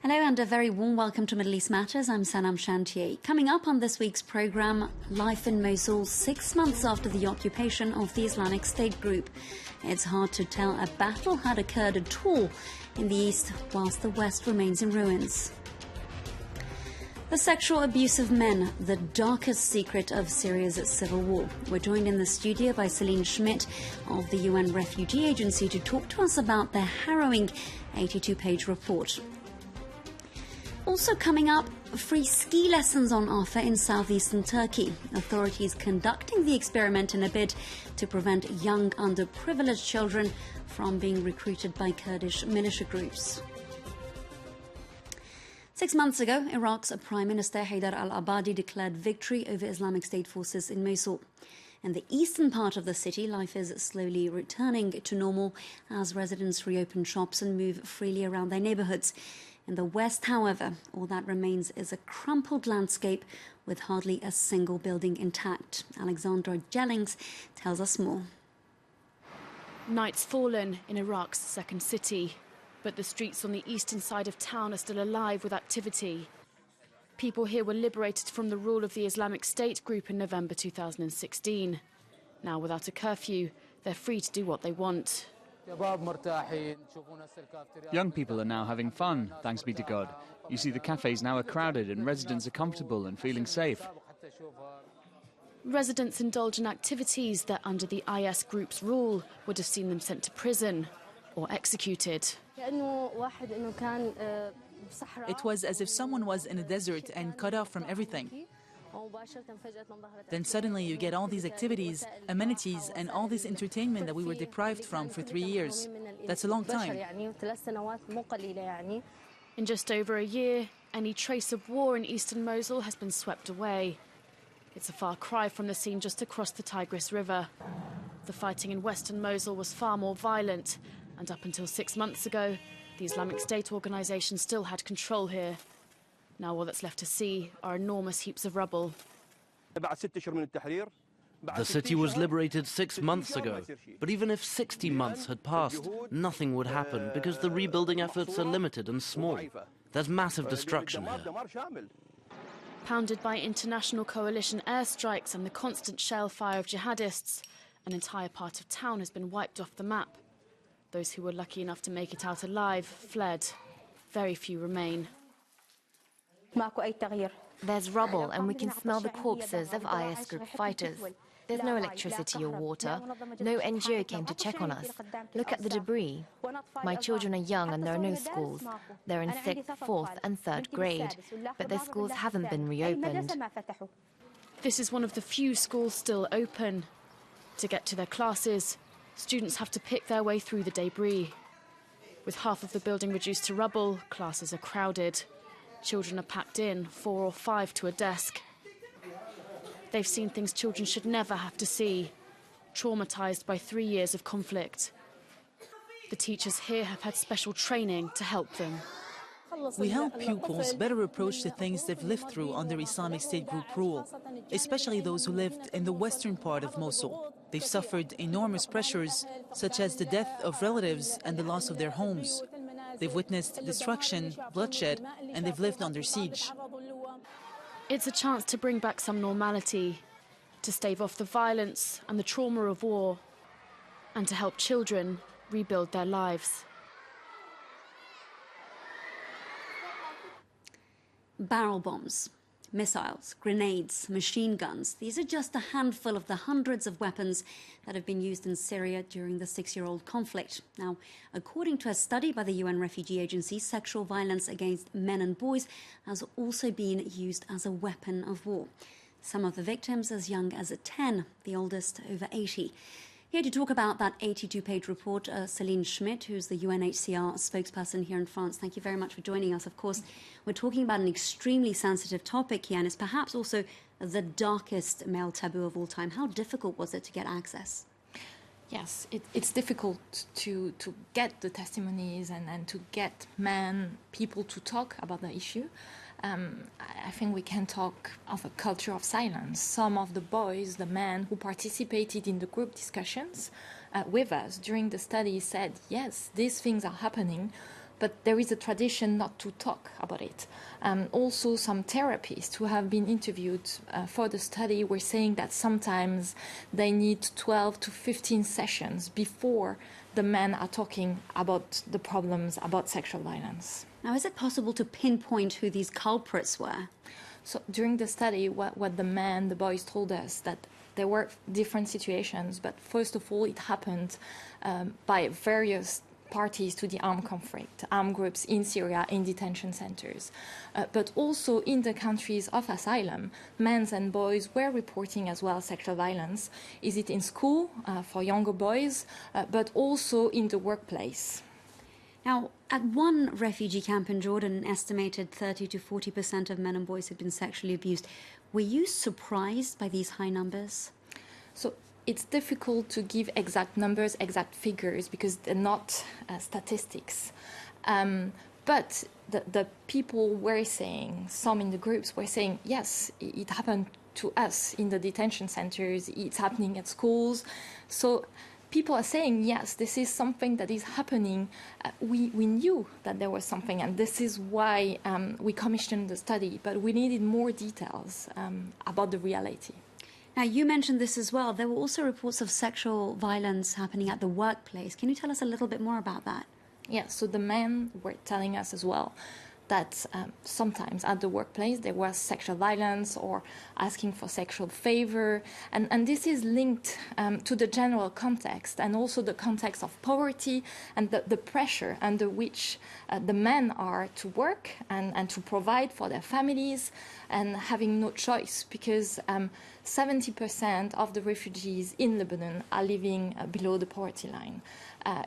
Hello and a very warm welcome to Middle East Matters. I'm Sanam Shantier. Coming up on this week's programme, life in Mosul 6 months after the occupation of the Islamic State group. It's hard to tell a battle had occurred at all in the east whilst the west remains in ruins. The sexual abuse of men, the darkest secret of Syria's civil war. We're joined in the studio by Celine Schmitt of the UN Refugee Agency to talk to us about their harrowing 82-page report. Also coming up, free ski lessons on offer in southeastern Turkey. Authorities conducting the experiment in a bid to prevent young underprivileged children from being recruited by Kurdish militia groups. 6 months ago, Iraq's Prime Minister Haider al-Abadi declared victory over Islamic State forces in Mosul. In the eastern part of the city, life is slowly returning to normal as residents reopen shops and move freely around their neighbourhoods. In the west, however, all that remains is a crumpled landscape with hardly a single building intact. Alexandra Jellings tells us more. Night's fallen in Iraq's second city, but the streets on the eastern side of town are still alive with activity. People here were liberated from the rule of the Islamic State group in November 2016. Now, without a curfew, they're free to do what they want. Young people are now having fun, thanks be to God. You see, the cafes now are crowded and residents are comfortable and feeling safe. Residents indulge in activities that, under the IS group's rule, would have seen them sent to prison or executed. It was as if someone was in a desert and cut off from everything. Then suddenly you get all these activities, amenities, and all this entertainment that we were deprived from for 3 years. That's a long time. In just over a year, any trace of war in eastern Mosul has been swept away. It's a far cry from the scene just across the Tigris River. The fighting in western Mosul was far more violent, and up until 6 months ago, the Islamic State organisation still had control here. Now all that's left to see are enormous heaps of rubble. The city was liberated 6 months ago, but even if 60 months had passed, nothing would happen because the rebuilding efforts are limited and small. There's massive destruction here. Pounded by international coalition airstrikes and the constant shell fire of jihadists, an entire part of town has been wiped off the map. Those who were lucky enough to make it out alive fled. Very few remain. There's rubble and we can smell the corpses of IS group fighters. There's no electricity or water. No NGO came to check on us. Look at the debris. My children are young and there are no schools. They're in 6th, 4th and 3rd grade, but their schools haven't been reopened. This is one of the few schools still open. To get to their classes, students have to pick their way through the debris. With half of the building reduced to rubble, classes are crowded. Children are packed in, 4 or 5 to a desk. They've seen things children should never have to see, traumatised by 3 years of conflict. The teachers here have had special training to help them. We help pupils better approach the things they've lived through under Islamic State group rule, especially those who lived in the western part of Mosul. They've suffered enormous pressures, such as the death of relatives and the loss of their homes. They've witnessed destruction, bloodshed, and they've lived under siege. It's a chance to bring back some normality, to stave off the violence and the trauma of war, and to help children rebuild their lives. Barrel bombs, missiles, grenades, machine guns. These are just a handful of the hundreds of weapons that have been used in Syria during the 6-year-old conflict. Now, according to a study by the UN Refugee Agency, sexual violence against men and boys has also been used as a weapon of war. Some of the victims as young as 10, the oldest over 80. Here to talk about that 82-page report, Celine Schmitt, who's the UNHCR spokesperson here in France. Thank you very much for joining us. Of course, we're talking about an extremely sensitive topic here, and it's perhaps also the darkest male taboo of all time. How difficult was it to get access? Yes, it's difficult to get the testimonies and to get people to talk about the issue. I think we can talk of a culture of silence. Some of the boys, the men who participated in the group discussions with us during the study said, yes, these things are happening, but there is a tradition not to talk about it. Also, some therapists who have been interviewed for the study were saying that sometimes they need 12 to 15 sessions before the men are talking about the problems about sexual violence. Now, is it possible to pinpoint who these culprits were? So during the study, what the boys told us that there were different situations, but first of all, it happened by various parties to the armed conflict, armed groups in Syria, in detention centers. But also in the countries of asylum, men and boys were reporting as well sexual violence. Is it in school for younger boys, but also in the workplace? Now, at one refugee camp in Jordan, an estimated 30 to 40% of men and boys had been sexually abused. Were you surprised by these high numbers? So it's difficult to give exact numbers, exact figures, because they're not statistics. But the people were saying, some in the groups were saying, yes, it happened to us in the detention centers, it's happening at schools. So people are saying, yes, this is something that is happening. We knew that there was something, and this is why we commissioned the study, but we needed more details about the reality. Now, you mentioned this as well. There were also reports of sexual violence happening at the workplace. Can you tell us a little bit more about that? Yeah, so the men were telling us as well that sometimes at the workplace there was sexual violence or asking for sexual favor. And this is linked to the general context and also the context of poverty and the pressure under which the men are to work and to provide for their families and having no choice, because 70% of the refugees in Lebanon are living below the poverty line.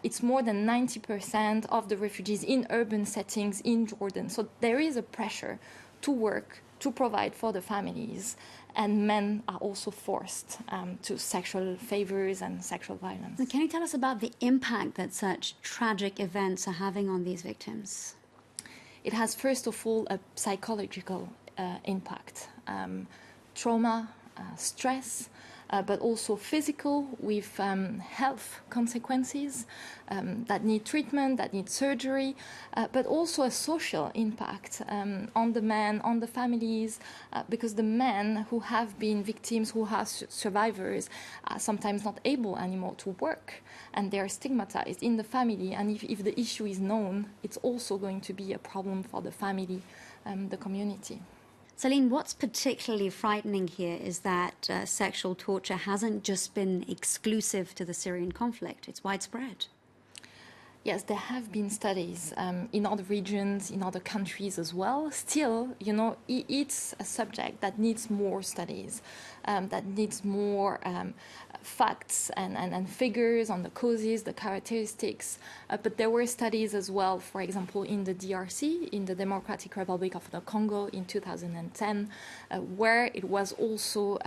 It's more than 90% of the refugees in urban settings in Jordan. So there is a pressure to work, to provide for the families, and men are also forced to sexual favors and sexual violence. Can you tell us about the impact that such tragic events are having on these victims? It has, first of all, a psychological impact. Trauma, stress, but also physical, with health consequences that need treatment, that need surgery, but also a social impact on the men, on the families, because the men who have been victims, who are survivors, are sometimes not able anymore to work, and they are stigmatized in the family. And if the issue is known, it's also going to be a problem for the family, the community. Celine, what's particularly frightening here is that sexual torture hasn't just been exclusive to the Syrian conflict, it's widespread. Yes, there have been studies in other regions, in other countries as well. Still, you know, it's a subject that needs more studies, that needs more facts and figures on the causes, the characteristics. But there were studies as well, for example, in the DRC, in the Democratic Republic of the Congo in 2010, where it was also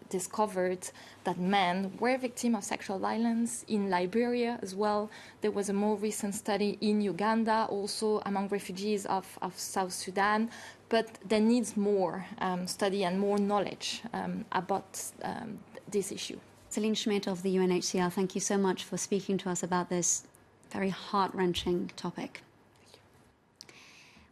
discovered that men were victims of sexual violence. In Liberia as well, there was a more recent study in Uganda, also among refugees of South Sudan. But there needs more study and more knowledge about this issue. Celine Schmitt of the UNHCR, thank you so much for speaking to us about this very heart-wrenching topic.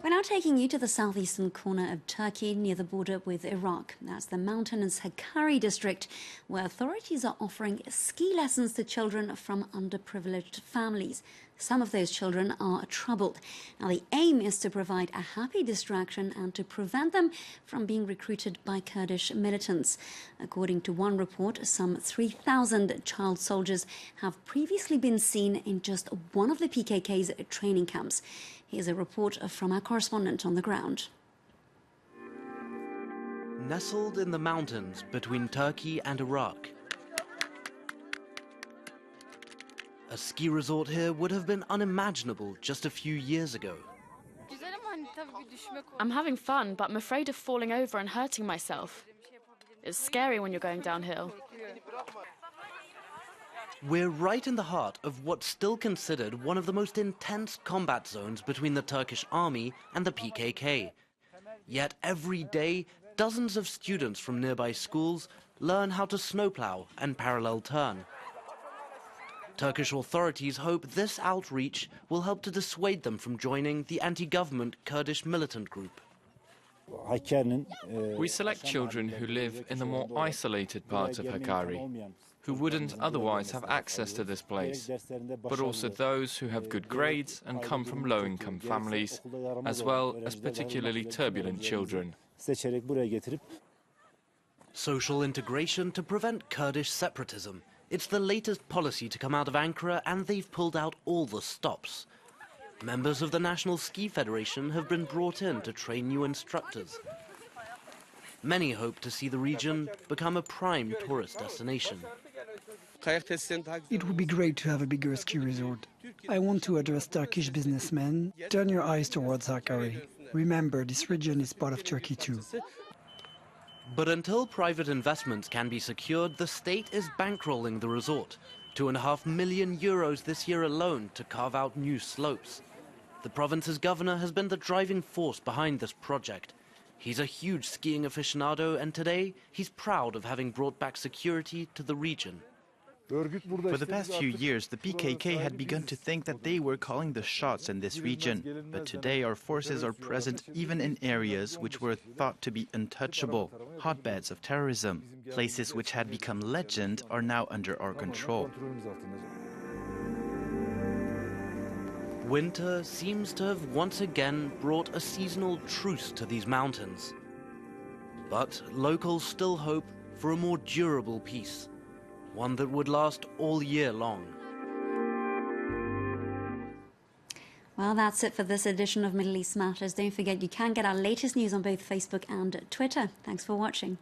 We're now taking you to the southeastern corner of Turkey, near the border with Iraq. That's the mountainous Hakkari district, where authorities are offering ski lessons to children from underprivileged families. Some of those children are troubled. Now, the aim is to provide a happy distraction and to prevent them from being recruited by Kurdish militants. According to one report, some 3,000 child soldiers have previously been seen in just one of the PKK's training camps. Here's a report from our correspondent on the ground. Nestled in the mountains between Turkey and Iraq, a ski resort here would have been unimaginable just a few years ago. I'm having fun, but I'm afraid of falling over and hurting myself. It's scary when you're going downhill. We're right in the heart of what's still considered one of the most intense combat zones between the Turkish army and the PKK. Yet every day, dozens of students from nearby schools learn how to snowplow and parallel turn. Turkish authorities hope this outreach will help to dissuade them from joining the anti-government Kurdish militant group. We select children who live in the more isolated parts of Hakkari, who wouldn't otherwise have access to this place, but also those who have good grades and come from low-income families, as well as particularly turbulent children. Social integration to prevent Kurdish separatism. It's the latest policy to come out of Ankara, and they've pulled out all the stops. Members of the National Ski Federation have been brought in to train new instructors. Many hope to see the region become a prime tourist destination. It would be great to have a bigger ski resort. I want to address Turkish businessmen. Turn your eyes towards Hakkari. Remember, this region is part of Turkey too. But until private investments can be secured, the state is bankrolling the resort. €2.5 million this year alone to carve out new slopes. The province's governor has been the driving force behind this project. He's a huge skiing aficionado, and today he's proud of having brought back security to the region. For the past few years, the PKK had begun to think that they were calling the shots in this region. But today our forces are present even in areas which were thought to be untouchable, hotbeds of terrorism. Places which had become legend are now under our control. Winter seems to have once again brought a seasonal truce to these mountains. But locals still hope for a more durable peace, one that would last all year long. Well, that's it for this edition of Middle East Matters. Don't forget, you can get our latest news on both Facebook and Twitter. Thanks for watching.